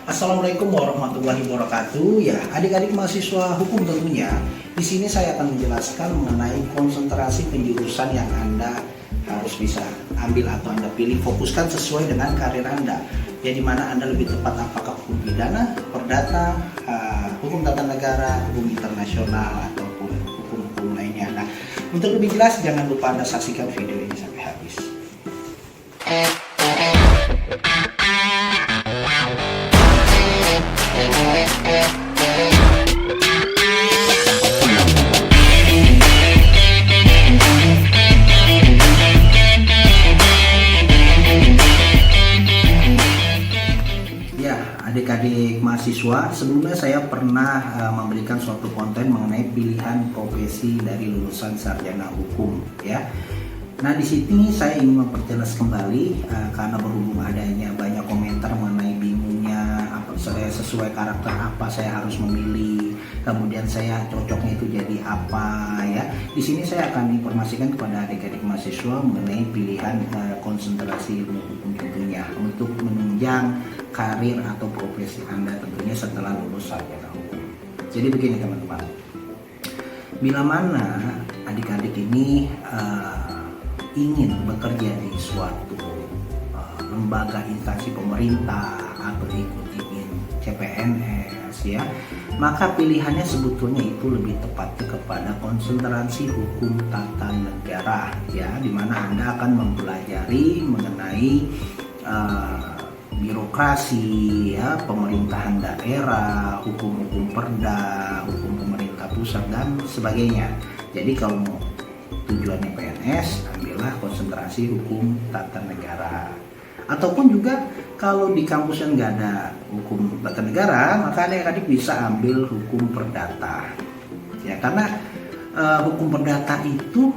Assalamualaikum warahmatullahi wabarakatuh. Ya, adik-adik mahasiswa hukum tentunya, di sini saya akan menjelaskan mengenai konsentrasi penjurusan yang Anda harus bisa ambil atau Anda pilih, fokuskan sesuai dengan karir Anda. Ya, di mana Anda lebih tepat apakah hukum pidana, perdata, hukum tata negara, hukum internasional ataupun hukum-hukum lainnya. Nah, untuk lebih jelas jangan lupa Anda saksikan video ini sampai habis. Adik-adik mahasiswa, sebelumnya saya pernah memberikan suatu konten mengenai pilihan profesi dari lulusan sarjana hukum, ya. Nah, di sini saya ingin memperjelas kembali karena berhubung adanya banyak komentar mengenai bingungnya apa saya sesuai karakter apa saya harus memilih, kemudian saya cocoknya itu jadi apa, ya. Di sini saya akan informasikan kepada adik-adik mahasiswa mengenai pilihan konsentrasi ilmu hukum tentunya untuk menunjang karir atau profesi Anda tentunya setelah lulus sarjana hukum. Jadi begini teman-teman, bila mana adik-adik ini ingin bekerja di suatu lembaga instansi pemerintah atau ingin CPNS, ya, maka pilihannya sebetulnya itu lebih tepatnya kepada konsentrasi hukum tata negara, ya, di mana Anda akan mempelajari mengenai birokrasi, ya, pemerintahan daerah, hukum-hukum perda, hukum pemerintah pusat dan sebagainya. Jadi kalau mau tujuannya PNS, ambillah konsentrasi hukum tata negara. Ataupun juga kalau di kampusnya nggak ada hukum tata negara, maka adik-adik bisa ambil hukum perdata. Ya, karena hukum perdata itu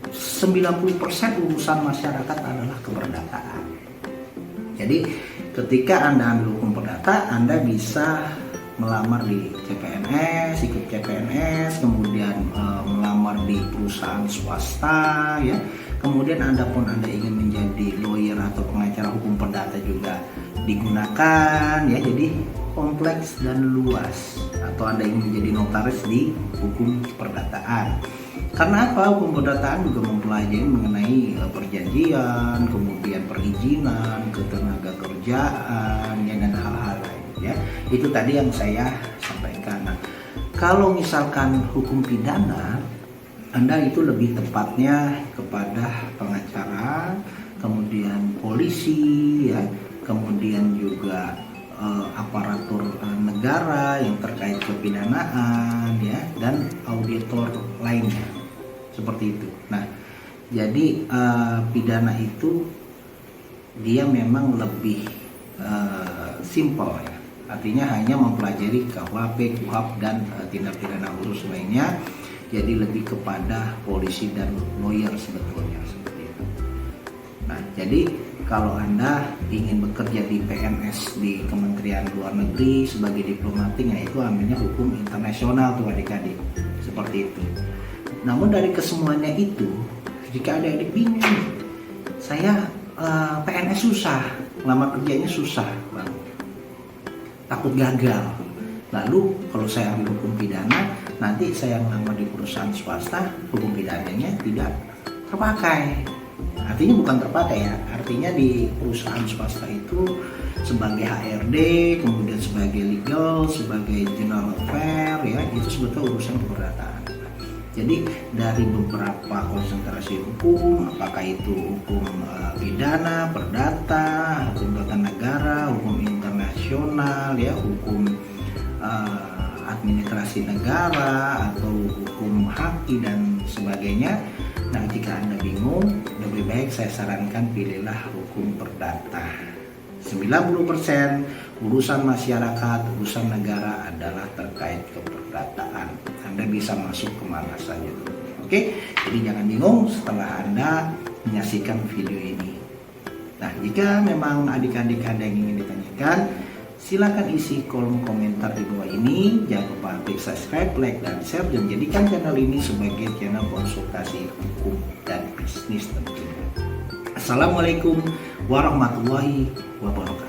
90% urusan masyarakat adalah keperdataan. Jadi ketika Anda ambil hukum perdata, Anda bisa melamar di CPNS, ikut CPNS, kemudian melamar di perusahaan swasta, ya. Kemudian Anda ingin menjadi lawyer atau pengacara hukum perdata juga digunakan, ya. Jadi kompleks dan luas. Atau Anda ingin menjadi notaris di hukum perdataan. Karena apa? Hukum perdataan juga mempelajari mengenai perjanjian, kemudian perizinan, ketenaga kerjaan, ya, dan hal-hal lain, ya. Itu tadi yang saya sampaikan. Nah, kalau misalkan hukum pidana, Anda itu lebih tepatnya kepada pengacara, kemudian polisi, ya, kemudian juga aparatur negara yang terkait kepidanaan, ya, dan auditor lainnya, seperti itu. Nah, jadi pidana itu dia memang lebih simple, ya, artinya hanya mempelajari KUHP, KUHAP dan tindak pidana khusus lainnya. Jadi lebih kepada polisi dan lawyer sebetulnya, seperti itu. Nah, jadi kalau Anda ingin bekerja di PNS di Kementerian Luar Negeri sebagai diplomatik, nah itu ambilnya hukum internasional tuh adik-adik, seperti itu. Namun dari kesemuanya itu, jika adik-adik bingung, saya PNS susah, lamar kerjanya susah, Bang, takut gagal. Lalu kalau saya ambil hukum pidana, nanti saya melamar di perusahaan swasta, hukum pidananya tidak terpakai. Artinya bukan terpakai, ya, artinya di perusahaan swasta itu sebagai HRD, kemudian sebagai legal, sebagai general affair, ya, itu sebetulnya urusan keperdataan. Jadi dari beberapa konsentrasi hukum, apakah itu hukum pidana, perdata, hukum tata negara, hukum internasional, ya, hukum administrasi negara atau hukum haki dan sebagainya. Nah, jika Anda bingung, lebih baik saya sarankan pilihlah hukum perdata. 90% urusan masyarakat, urusan negara adalah terkait keperdataan. Anda bisa masuk kemana saja. Oke, jadi jangan bingung setelah Anda menyaksikan video ini. Nah, jika memang adik-adik Anda yang ingin ditanyakan, silakan isi kolom komentar di bawah ini. Jangan lupa klik subscribe, like, dan share, dan jadikan channel ini sebagai channel konsultasi hukum dan bisnis tentunya. Assalamualaikum warahmatullahi wabarakatuh.